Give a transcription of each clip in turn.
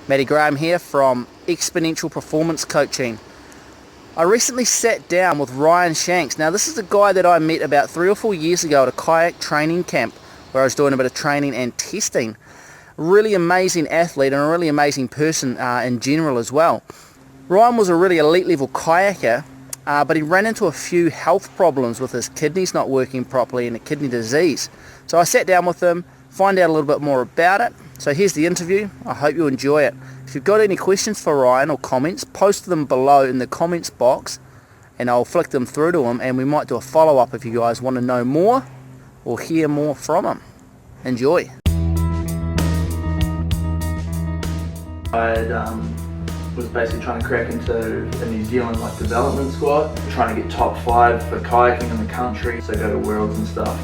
Matty Graham here from Exponential Performance Coaching. I recently sat down with Ryan Shanks. Now this is a guy that I met about 3 or 4 years ago at a kayak training camp where I was doing a bit of training and testing. Really amazing athlete and a really amazing person in general as well. Ryan was a really elite level kayaker, but he ran into a few health problems with his kidneys not working properly and a kidney disease. So I sat down with him, find out a little bit more about it. So here's the interview. I hope you enjoy it. If you've got any questions for Ryan or comments, post them below in the comments box and I'll flick them through to him, and we might do a follow-up if you guys want to know more or hear more from him. Enjoy. I was basically trying to crack into the New Zealand development squad, trying to get top 5 for kayaking in the country, so go to worlds and stuff.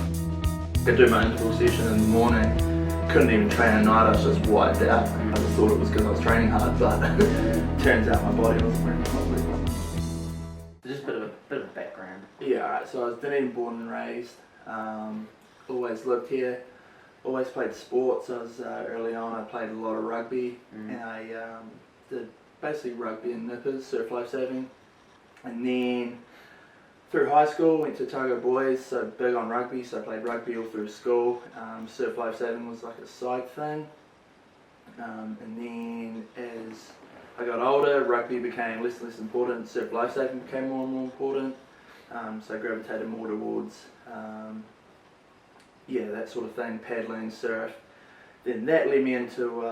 I do my interval session in the morning, couldn't even train at night, I was just wiped out. I just thought it was because I was training hard, but turns out my body wasn't working properly. Just a bit of background. Yeah, alright, so I was Dunedin born and raised, always lived here, always played sports. I was early on, I played a lot of rugby, and I did basically rugby and nippers, surf lifesaving, and then through high school went to Otago Boys, so big on rugby, so I played rugby all through school. Surf lifesaving was like a side thing, and then as I got older, rugby became less and less important, surf lifesaving became more and more important, so I gravitated more towards that sort of thing, paddling, surf. Then that led me into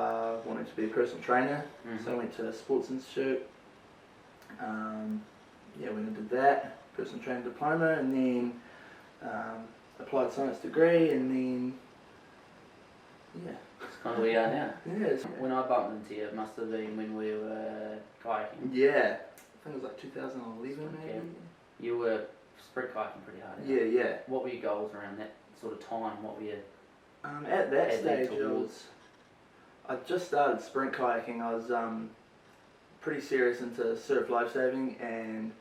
wanting to be a personal trainer, so I went to Sports Institute, went and did that, personal training diploma, and then applied science degree, and then It's kind of where you are now. Yeah. When I bumped into you, it must have been when we were kayaking. Yeah, I think it was like 2011 maybe. Yeah. You were sprint kayaking pretty hard. Yeah. What were your goals around that sort of time? What were you? At that stage, I just started sprint kayaking. I was pretty serious into surf lifesaving, and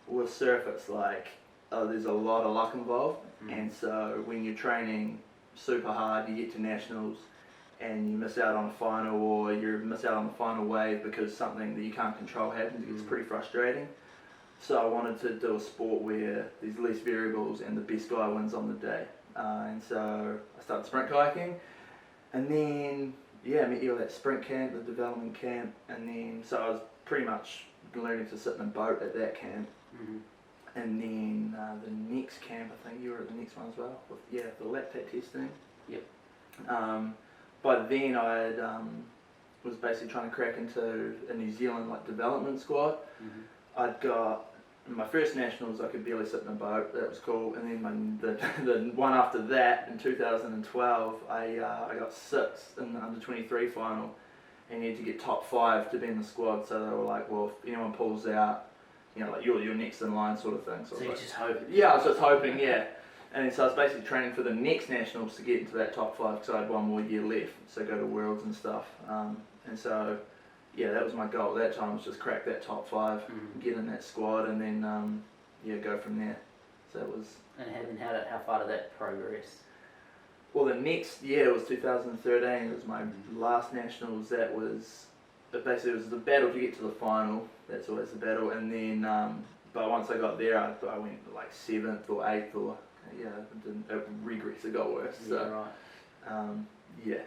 with surf it's like there's a lot of luck involved, and so when you're training super hard, you get to nationals and you miss out on a final, or you miss out on the final wave because something that you can't control happens. It gets pretty frustrating. So I wanted to do a sport where there's less variables and the best guy wins on the day. And so I started sprint kayaking, and then I met you at that sprint camp, the development camp, and then so I was pretty much learning to sit in a boat at that camp. And then the next camp, I think you were at the next one as well, with the lactate testing. Yep. By then I was basically trying to crack into a New Zealand development squad. I'd got my first nationals, I could barely sit in a boat, that was cool, and then the one after that in 2012 I got 6th in the under 23 final, and you had to get top 5 to be in the squad, so they were like, well, if anyone pulls out, you're next in line sort of thing. So you're just hoping? Yeah, I was just hoping, yeah. And so I was basically training for the next nationals to get into that top 5, because I had one more year left, so go to worlds and stuff. And so that was my goal at that time, was just crack that top 5, get in that squad, and then go from there. So it was. And how far did that progress? Well, the next year was 2013. It was my last nationals. That was basically, it was the battle to get to the final. That's always the battle. And then, but once I got there, I went like 7th or 8th, or it regressed. It got worse. So, right.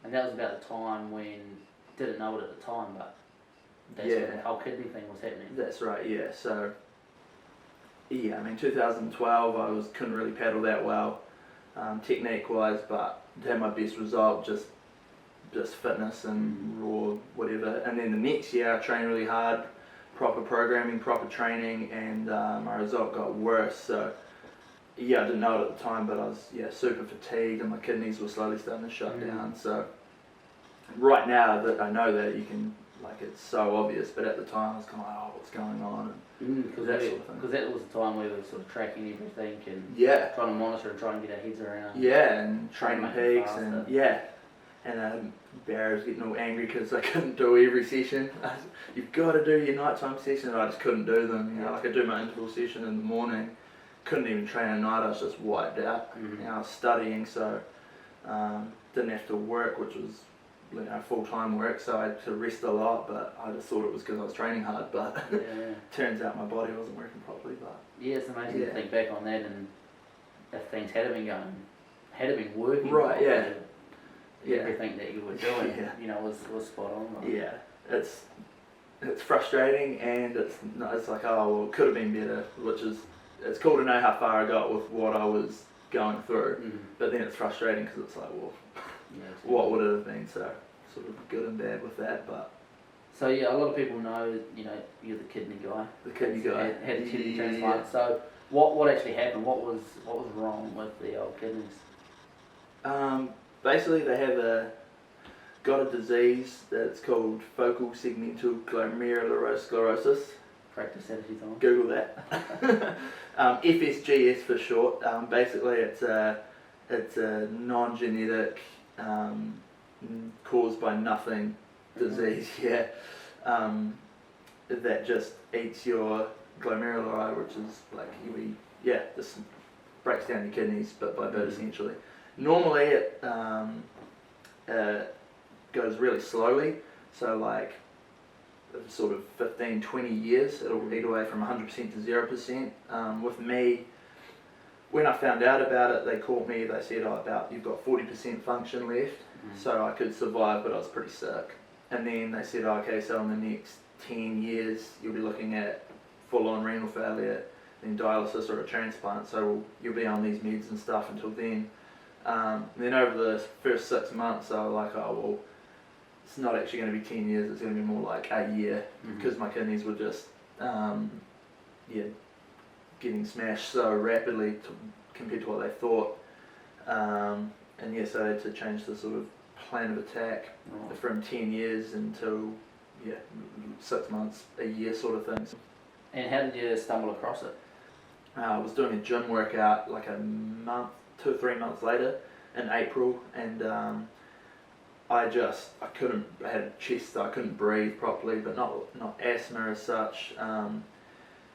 And that was about the time when, didn't know it at the time, but that's when the whole kidney thing was happening. That's right, yeah. So, 2012 I couldn't really paddle that well, technique-wise, but to have my best result, just fitness and raw whatever. And then the next year I trained really hard, proper programming, proper training, and my result got worse. So, I didn't know it at the time, but I was super fatigued, and my kidneys were slowly starting to shut down. So right now that I know that, you can, it's so obvious, but at the time I was kind of like, oh, what's going on? Because that was the time where we were sort of tracking everything and trying to monitor and trying to get our heads around. And training peaks, and Barry was getting all angry because I couldn't do every session. You've got to do your nighttime session, and I just couldn't do them. I do my interval session in the morning, couldn't even train at night. I was just wiped out. I was studying, so didn't have to work, which was full-time work, so I had to rest a lot, but I just thought it was because I was training hard, but turns out my body wasn't working properly. But yeah, it's amazing to think back on that, and if things had been working right, properly, everything that you were doing, was spot on. Right? Yeah, it's frustrating, and it's like, oh well, it could have been better, which is, it's cool to know how far I got with what I was going through, but then it's frustrating because it's like, well, what would it have been? So sort of good and bad with that, but. So yeah, a lot of people know, you're the kidney guy. The kidney guy. Had a kidney transplant. So what actually happened? What was wrong with the old kidneys? Basically, they got a disease that's called focal segmental glomerulosclerosis. Practice that if you don't. Google that. FSGS for short. Basically, it's a non-genetic, caused by nothing disease. That just eats your glomeruli, which is like this breaks down your kidneys bit by bit essentially. Normally it goes really slowly, so like sort of 15-20 years it'll eat away from 100% to 0%. With me, when I found out about it, they called me, they said, you've got 40% function left, so I could survive, but I was pretty sick. And then they said, okay, so in the next 10 years you'll be looking at full-on renal failure, then dialysis or a transplant, so you'll be on these meds and stuff until then. Then over the first 6 months I was like, oh well, it's not actually going to be 10 years, it's going to be more like a year, because my kidneys were just getting smashed so rapidly compared to what they thought. And so I had to change the sort of plan of attack from 10 years until 6 months, a year sort of thing. And how did you stumble across it? I was doing a gym workout like 2 or 3 months later in April, and I had chest, I couldn't breathe properly, but not asthma as such.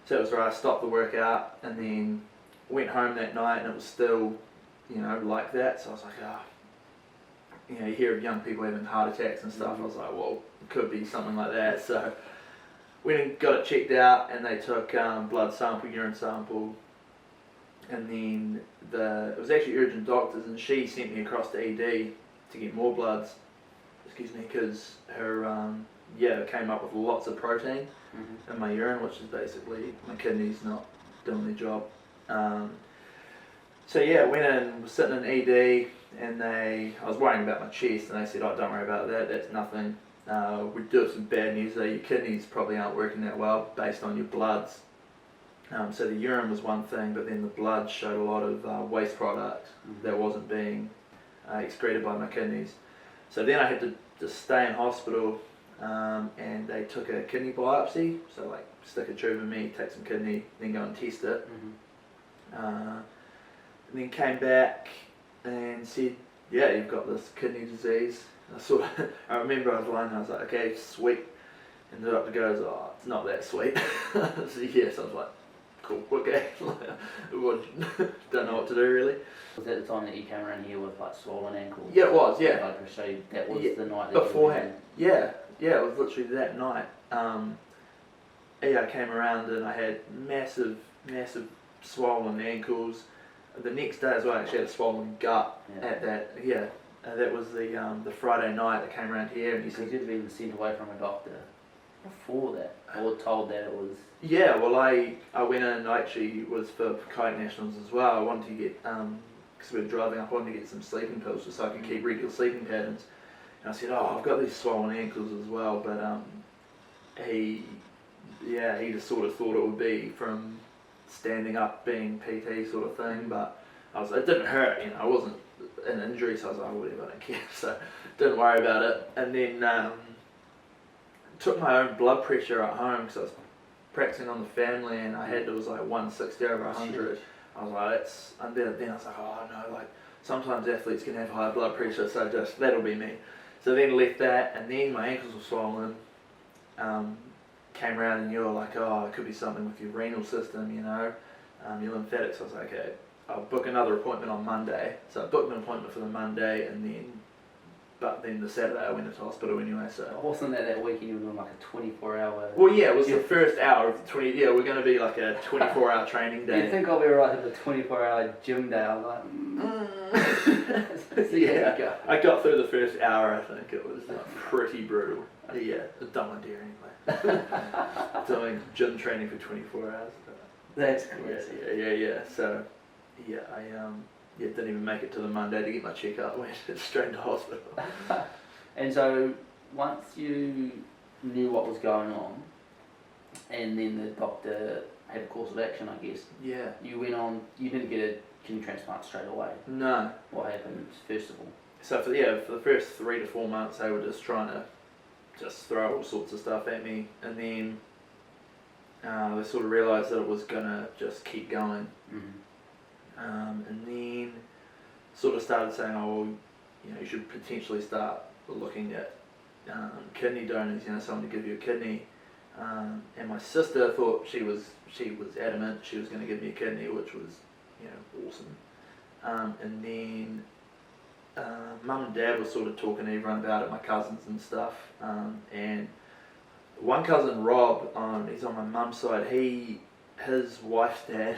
So it was where I stopped the workout and then went home that night, and it was still, like that. So I was like, you hear of young people having heart attacks and stuff. I was like, well, it could be something like that. So went and got it checked out, and they took blood sample, urine sample, and then it was actually urgent doctors, and she sent me across to ED to get more bloods, because her it came up with lots of protein in my urine, which is basically my kidneys not doing their job. Went in, was sitting in ED, and I was worrying about my chest, and they said, oh, don't worry about that, that's nothing. We do have some bad news though, your kidneys probably aren't working that well based on your bloods. So the urine was one thing, but then the blood showed a lot of waste product that wasn't being excreted by my kidneys. So then I had to stay in hospital, and they took a kidney biopsy, so like stick a tube in me, take some kidney, then go and test it. And then came back and said, yeah, you've got this kidney disease. I remember I was lying there, I was like, okay, sweet. And the doctor goes, oh, it's not that sweet. So I was like, cool, okay. Don't know what to do really. Was that the time that you came around here with like swollen ankles? Yeah, it was, yeah. That was the night that beforehand. Yeah, it was literally that night. I came around and I had massive swollen ankles. The next day as well, I actually had a swollen gut at that. That was the Friday night I came around here, and he said, you'd have been sent away from a doctor before that, or told that it was... Yeah, well I went in, I actually was for kayak nationals as well. I wanted to get, because we were driving up, I wanted to get some sleeping pills just so I could keep regular sleeping patterns. And I said, oh, I've got these swollen ankles as well, but he just sort of thought it would be from standing up being PT sort of thing, but it didn't hurt, I wasn't an injury, so I was like, oh, whatever, I don't care, so didn't worry about it. And then took my own blood pressure at home, because I was practicing on the family, and it was like 160 over 100. I was like, and then I was like, oh no, like sometimes athletes can have high blood pressure, so that'll be me. So then left that, and then my ankles were swollen. Came around and you were like, oh, it could be something with your renal system, your lymphatics. I was like, okay, I'll book another appointment on Monday. So I booked an appointment for the Monday, and then but then the Saturday I went into hospital anyway, so... Wasn't that weekend you were doing like a 24-hour... Well, yeah, it was the first hour of the 20... Yeah, we're going to be like a 24-hour training day. You think I'll be right with a 24-hour gym day? I'm like... Yeah, I got through the first hour, I think. It was pretty brutal. Yeah, a dumb idea anyway. Doing gym training for 24 hours. That's crazy. Yeah. So, yeah, I didn't even make it to the Monday to get my checkup. Went straight to hospital. And so, once you knew what was going on, and then the doctor had a course of action, I guess. Yeah. You went on. You didn't get a kidney transplant straight away. No. What happened first of all? So for the first 3 to 4 months, they were just trying to throw all sorts of stuff at me, and then they sort of realised that it was gonna just keep going. And then sort of started saying, oh, well, you should potentially start looking at kidney donors, someone to give you a kidney. And my sister thought she was adamant she was going to give me a kidney, which was awesome. And then Mum and Dad were sort of talking to everyone about it, my cousins and stuff. And one cousin, Rob, he's on my mum's side. His wife's dad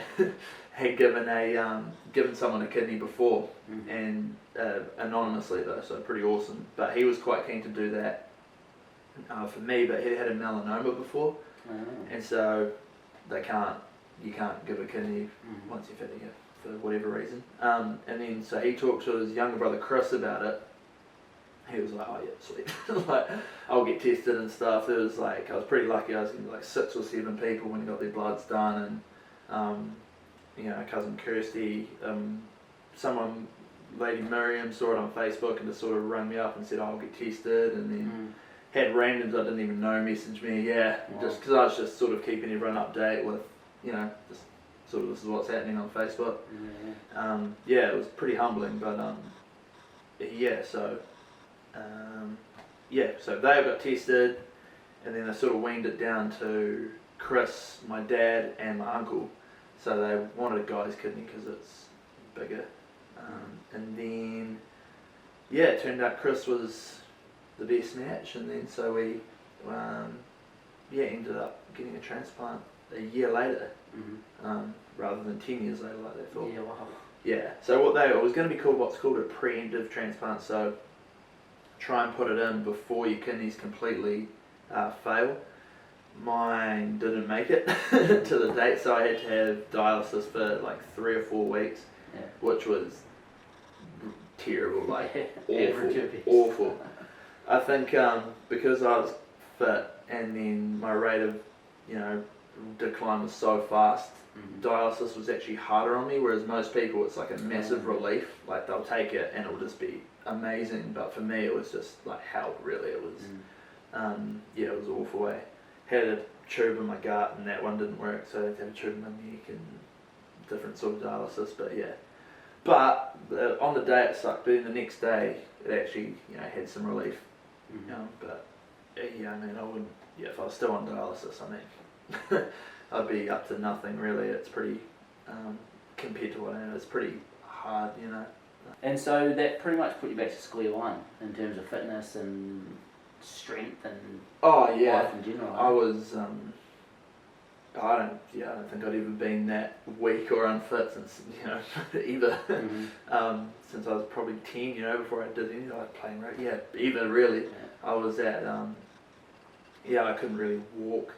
had given someone a kidney before, and anonymously though, so pretty awesome. But he was quite keen to do that for me. But he had a melanoma before, and so you can't give a kidney once you've had it for whatever reason. And then so he talked to his younger brother Chris about it. He was like, oh yeah, sweet. Like, I'll get tested and stuff. It was like, I was pretty lucky. I was getting like 6 or 7 people when they got their bloods done. And, cousin Kirsty, Lady Miriam saw it on Facebook and just sort of rang me up and said, oh, I'll get tested. And then had randoms I didn't even know message me. Just because I was just sort of keeping everyone update with, just sort of this is what's happening on Facebook. It was pretty humbling, but so they got tested, and then they sort of weaned it down to Chris, my dad, and my uncle. So they wanted a guy's kidney because it's bigger. And then, it turned out Chris was the best match, and then so we, ended up getting a transplant a year later, rather than 10 years later like they thought. Yeah, wow. Yeah, so it was going to be called what's called a preemptive transplant, so try and put it in before your kidneys completely fail. Mine didn't make it to the date, so I had to have dialysis for like 3 or 4 weeks, which was terrible, like awful. I think because I was fit and then my rate of decline was so fast, dialysis was actually harder on me, whereas most people it's like a massive relief, like they'll take it and it'll just be amazing, but for me it was just like hell, really. It was it was awful. I had a tube in my gut and that one didn't work, so I had to have a tube in my neck and different sort of dialysis, but on the day it sucked, but then the next day it actually had some relief. But I wouldn't, if I was still on dialysis, I'd be up to nothing really. It's pretty compared to what I am, it's pretty hard, And so that pretty much put you back to square one in terms of fitness and strength and life in general. I was I don't think I'd ever been that weak or unfit since either since I was probably 10, before I did anything like playing rugby. Even really, I was at I couldn't really walk.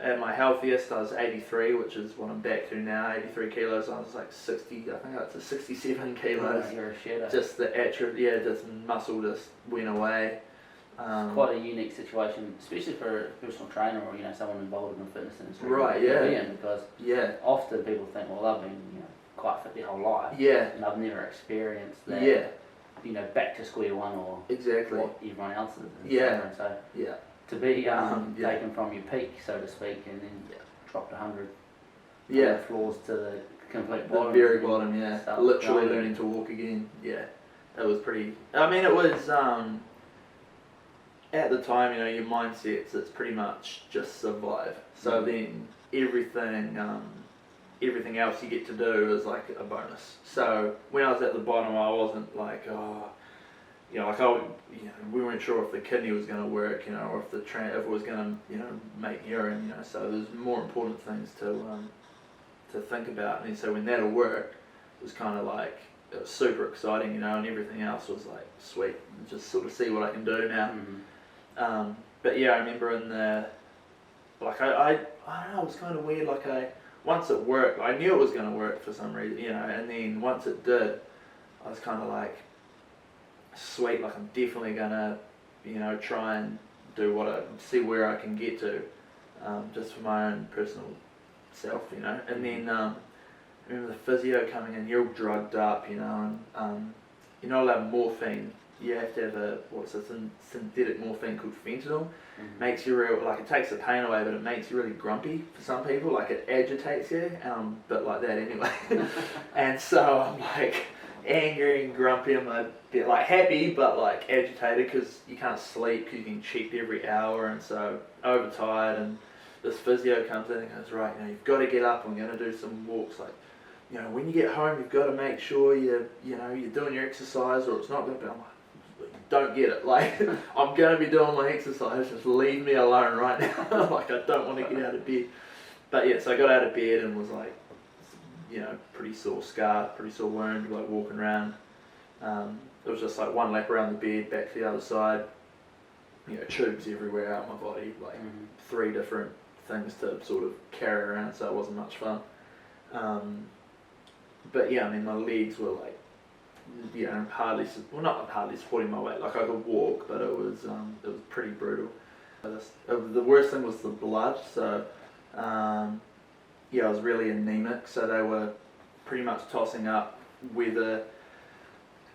At my healthiest, I was 83, which is what I'm back to now. 83 kilos. I was like 60. I think I got to 67 kilos. Oh, you're a shedder. Just the just muscle just went away. It's quite a unique situation, especially for a personal trainer or someone involved in the fitness industry. Right. Because often people think, well, they've been quite fit their whole life. And they've never experienced that. Back to square one or exactly what everyone else is. And so to be taken from your peak, so to speak, and then dropped 100 floors to the complete bottom. The very bottom, literally learning to walk again. It was pretty. It was at the time, your mindset's it's pretty much just survive. So then everything else you get to do is like a bonus. So when I was at the bottom, I wasn't like, you know, like we weren't sure if the kidney was going to work, you know, or if if it was going to, you know, make urine, you know. So there's more important things to think about. And so when that'll work, it was kind of like, it was super exciting, you know, and everything else was like, sweet, just sort of see what I can do now. But yeah, I remember in the, like I don't know, it was kind of weird. Like once it worked, I knew it was going to work for some reason, you know, and then once it did, I was kind of like, sweet, like I'm definitely gonna, you know, try and see where I can get to, just for my own personal self, you know. And then I remember the physio coming in, you're all drugged up, you know, and you're not allowed morphine. You have to have a synthetic morphine called fentanyl. Makes you like, it takes the pain away, but it makes you really grumpy for some people. Like it agitates you, but like that anyway. And so I'm like angry and grumpy. I'm a bit like happy, but like agitated because you can't sleep because you're getting checked every hour, and so overtired. And this physio comes in and goes, right, you know, you've got to get up. I'm going to do some walks. Like, you know, when you get home, you've got to make sure you're doing your exercise, or it's not going to be. I'm like, don't get it. Like, I'm going to be doing my exercise. Just leave me alone right now. Like, I don't want to get out of bed. But yeah, so I got out of bed and was like, you know, pretty sore scar, pretty sore wound, like walking around. It was just like one lap around the bed, back to the other side. You know, tubes everywhere out my body, like 3 different things to sort of carry around, so it wasn't much fun. But yeah, I mean, my legs were like, you know, not hardly supporting my weight. Like I could walk, but it was pretty brutal. The worst thing was the blood. So yeah, I was really anemic. So they were pretty much tossing up whether,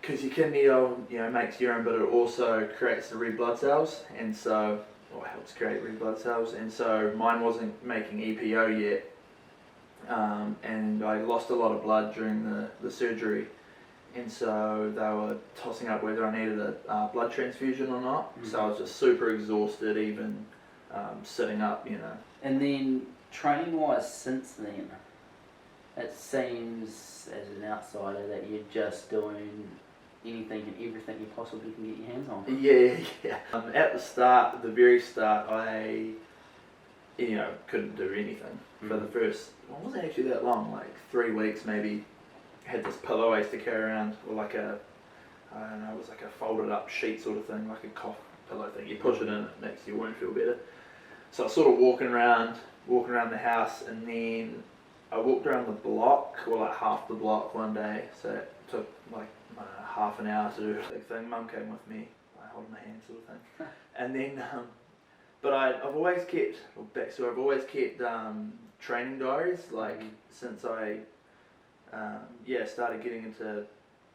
because your kidney, you know, makes urine, but it also creates the red blood cells, and so, or helps create red blood cells, and so mine wasn't making EPO yet, and I lost a lot of blood during the surgery. And so they were tossing up whether I needed a blood transfusion or not. So I was just super exhausted, even sitting up, you know. And then training-wise, since then, it seems as an outsider that you're just doing anything and everything you possibly can get your hands on. Yeah. At the very start, I, you know, couldn't do anything for the first. Well, it wasn't actually that long, like 3 weeks maybe. Had this pillow I used to carry around, or like I don't know, it was like a folded up sheet sort of thing, like a cough pillow thing. You push it in, it makes your wound feel better. So I was sort of walking around the house, and then I walked around the block, or like half the block one day. So it took like half an hour to do the thing. Mum came with me, like holding my hand sort of thing. And then, but I've always kept, training diaries, like since I started getting into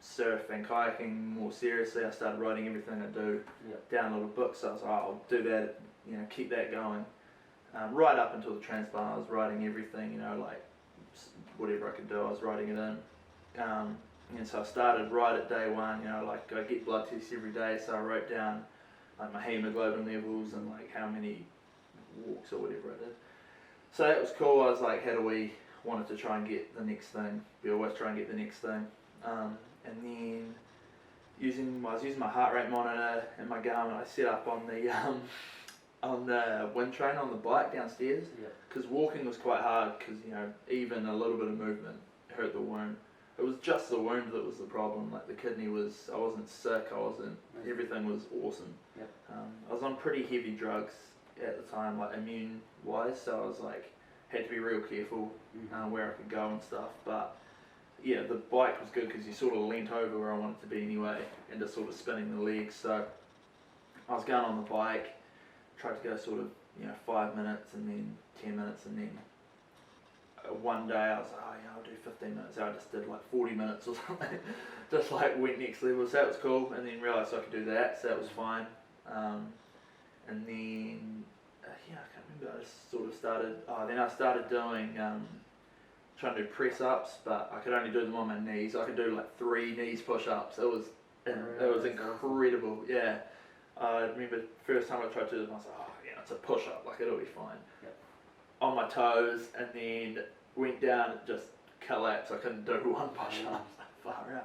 surf and kayaking more seriously. I started writing everything I do down little books. So I was like, I'll do that, you know, keep that going. Right up until the transplant, I was writing everything, you know, like whatever I could do, I was writing it in. And so I started right at day one, you know, like I get blood tests every day, so I wrote down like my hemoglobin levels and like how many walks or whatever I did. So that was cool. I was like, how do we wanted to try and get the next thing. We always try and get the next thing. And then I was using my heart rate monitor and my Garmin. I set up on the wind train on the bike downstairs, because walking was quite hard, because, you know, even a little bit of movement hurt the wound. It was just the wound that was the problem. Like the kidney I wasn't sick. Everything was awesome. I was on pretty heavy drugs at the time, like immune wise. So I was like, had to be real careful where I could go and stuff. But yeah, the bike was good because you sort of leant over where I wanted to be anyway, and just sort of spinning the legs. So I was going on the bike, tried to go sort of, you know, 5 minutes and then 10 minutes, and then one day I was like, oh yeah, I'll do 15 minutes. So I just did like 40 minutes or something, just like went next level. So that was cool, and then realised I could do that, so that was fine. And then I can't remember. I just sort of started. Then I started doing, trying to do press ups, but I could only do them on my knees. I could do like 3 knees push ups. It was incredible. Awesome. Yeah. I remember the first time I tried to do them, I was like, oh yeah, it's a push up. Like it'll be fine. On my toes, and then went down and just collapsed. I couldn't do one push up. Far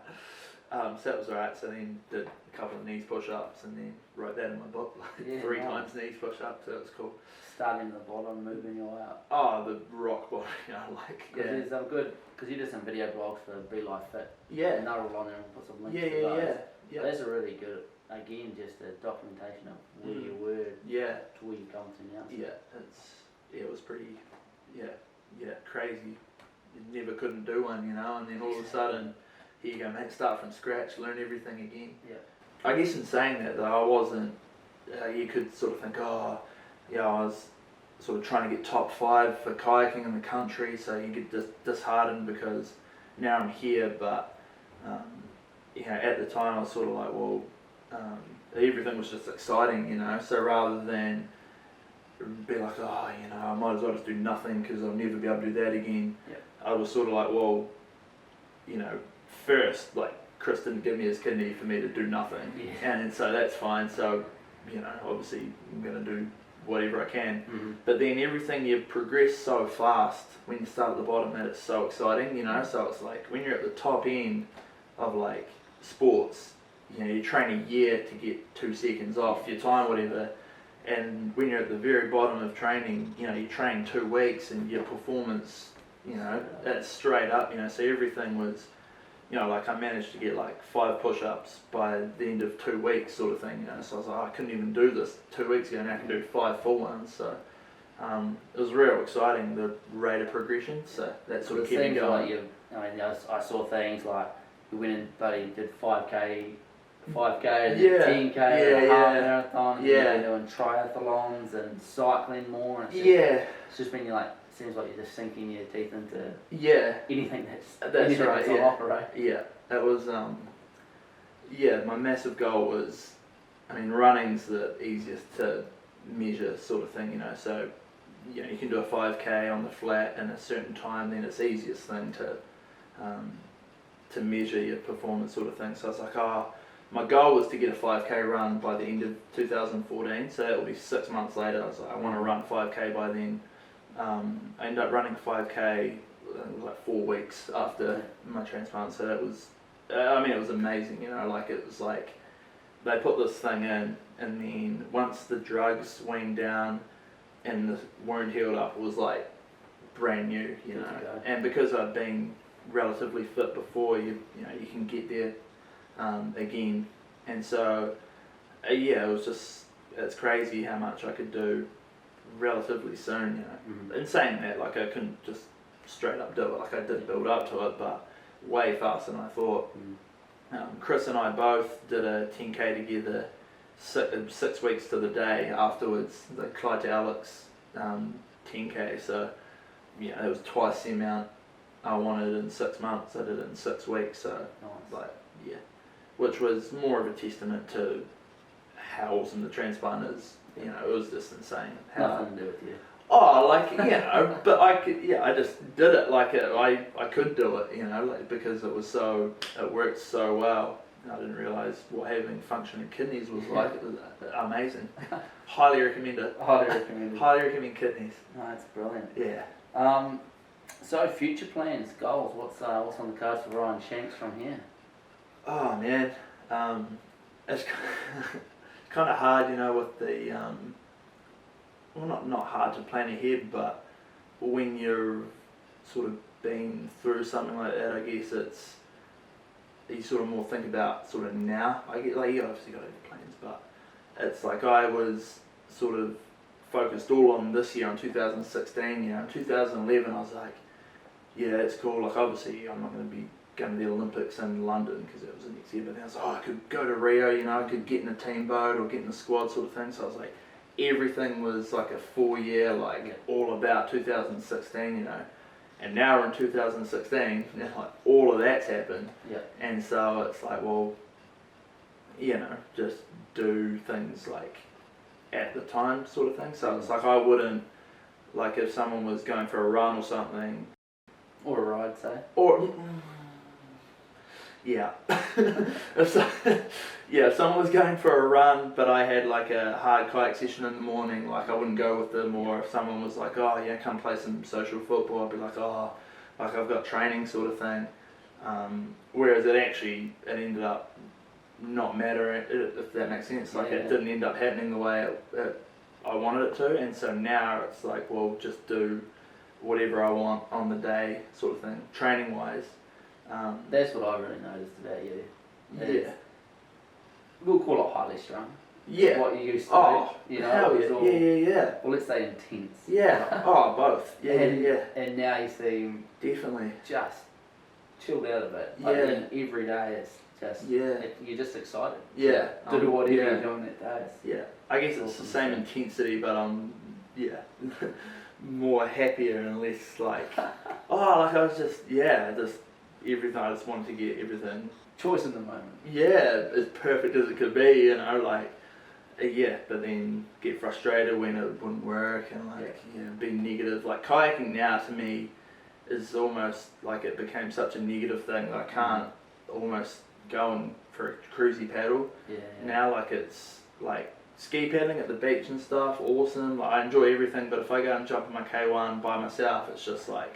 So that was alright. So then did a couple of knees push-ups and then wrote that in my book, like Yeah, 3 nice. times knees push-ups. So that was cool. Starting at the bottom, moving all out. Oh, the rock bottom, like Because there's good, because you did some video blogs for Be Life Fit. yeah, And they're all on there and put some links yeah, to yeah, those. yeah. That's a really good, again, just a documentation of where you were Yeah, to where you come to now. it was pretty, crazy. You never couldn't do one, and then all of a sudden, here you go, mate, start from scratch, learn everything again. Yeah. I guess in saying that though, I wasn't, you could sort of think, I was sort of trying to get top 5 for kayaking in the country, so you get disheartened because now I'm here, but at the time I was sort of like, well, everything was just exciting, so rather than be like, I might as well just do nothing because I'll never be able to do that again. Yep. I was sort of like, well, first, like, Chris didn't give me his kidney for me to do nothing, and so that's fine. So, obviously I'm going to do whatever I can. Mm-hmm. But then everything, you progress so fast when you start at the bottom that it's so exciting, So it's like when you're at the top end of like sports, you train a year to get 2 seconds off your time, whatever. And when you're at the very bottom of training, you train 2 weeks and your performance, that's straight up, so everything was, like I managed to get like 5 push-ups by the end of 2 weeks sort of thing, so I was like, I couldn't even do this 2 weeks ago, now I can do 5 full ones, so it was real exciting, the rate of progression, so that sort of kept me going. Like I saw things like you went and buddy did 5k, and 10k, and a half marathon, and you've been doing triathlons and cycling more, and it's just been like, seems like you're just sinking your teeth into anything that's right, on offer, right? Yeah, that was my massive goal was, running's the easiest to measure sort of thing, so you can do a 5k on the flat in a certain time, then it's the easiest thing to measure your performance sort of thing. So I was like, my goal was to get a 5k run by the end of 2014, so that will be 6 months later. I was like, I want to run 5k by then. I ended up running 5k like 4 weeks after my transplant, so that was, it was amazing, like it was like they put this thing in, and then once the drugs waned down and the wound healed up, it was like brand new, and because I've been relatively fit before, you can get there again, and so it was just, it's crazy how much I could do relatively soon, In saying that, like I couldn't just straight up do it, like I did build up to it, but way faster than I thought. Chris and I both did a 10k together 6 weeks to the day afterwards, the Clyde to Alex 10k, so it was twice the amount I wanted in 6 months. I did it in 6 weeks, so which was more of a testament to how awesome the transplant is. It was just insane. Nothing to do with you. Oh, like, but I could, I just did it like I could do it, like because it worked so well. I didn't realise what having functioning kidneys was like. It was amazing. Highly recommend it. Highly recommend. Highly recommend kidneys. No, that's brilliant. Yeah. So future plans, goals. What's on the cards for Ryan Shanks from here? Oh man, it's kind of hard, with the well, not hard to plan ahead, but when you're sort of been through something like that, I guess you sort of more think about sort of now. I get like, you obviously got to have plans, but it's like I was sort of focused all on this year, on 2016. In 2011 I was like, it's cool. Like obviously I'm not going to be going to the Olympics in London because it was the next year, but then I was like, I could go to Rio, I could get in a team boat or get in a squad sort of thing. So I was like, everything was like a 4-year, like all about 2016, and now we're in 2016, and like all of that's happened, and so it's like, well, just do things like at the time sort of thing. So it's like I wouldn't, like if someone was going for a run or something, or a ride, say, or if someone was going for a run, but I had like a hard kayak session in the morning, like I wouldn't go with them. Or if someone was like, come play some social football, I'd be like, like I've got training sort of thing. Whereas it ended up not mattering, if that makes sense. Like it didn't end up happening the way I wanted it to, and so now it's like, well, just do whatever I want on the day, sort of thing, training wise. That's what I really noticed about you. Yeah. We'll call it highly strung. Yeah. What you used to do. You know, hell it was all, yeah. well, let's say intense. Yeah. Oh, both. Yeah, yeah. And now you seem Definitely just chilled out a bit. Like, every day it's just, you're just excited. Yeah. To do whatever you're doing that day. Yeah. I guess it's the same intensity, but I'm, more happier and less like, I was just everything. I just wanted to get everything. Choice in the moment. Yeah, as perfect as it could be, you know, like, but then get frustrated when it wouldn't work and be negative. Like kayaking now to me is almost like it became such a negative thing that I can't almost go and for a cruisy paddle. Yeah. Now like it's like ski paddling at the beach and stuff, awesome. Like, I enjoy everything, but if I go and jump in my K1 by myself, it's just like,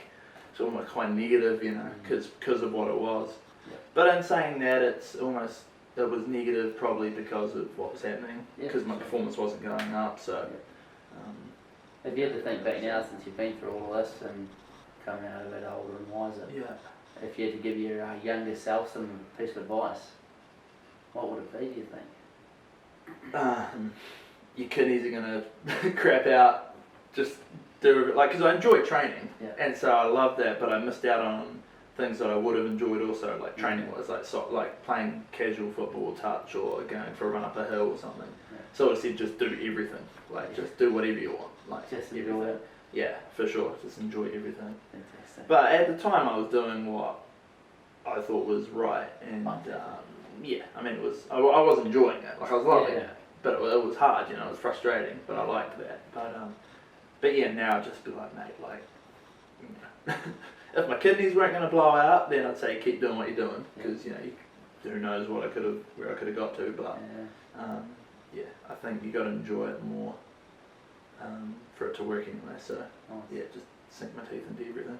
it's almost quite negative, you know, because of what it was. Yeah. But in saying that, it was negative probably because of what was happening, because my performance wasn't going up, so. If you had to think back now since you've been through all of this and coming out of it older and wiser, if you had to give your younger self some piece of advice, what would it be, do you think? Your kidneys are going to crap out, just do it, like, because I enjoy training, and so I love that, but I missed out on things that I would have enjoyed also, like training wise, like playing casual football, touch, or going for a run up a hill or something. So I said just do everything, like just do whatever you want, like just enjoy it. Yeah, for sure, just enjoy everything. Fantastic. But at the time I was doing what I thought was right, and I mean I was enjoying it, like I was loving it, but it was hard, you know, it was frustrating, but I liked that. But now I'd just be like, mate, like, if my kidneys weren't going to blow out, then I'd say keep doing what you're doing, because who knows where I could have got to. But I think you got to enjoy it more for it to work anyway. So just sink my teeth into everything.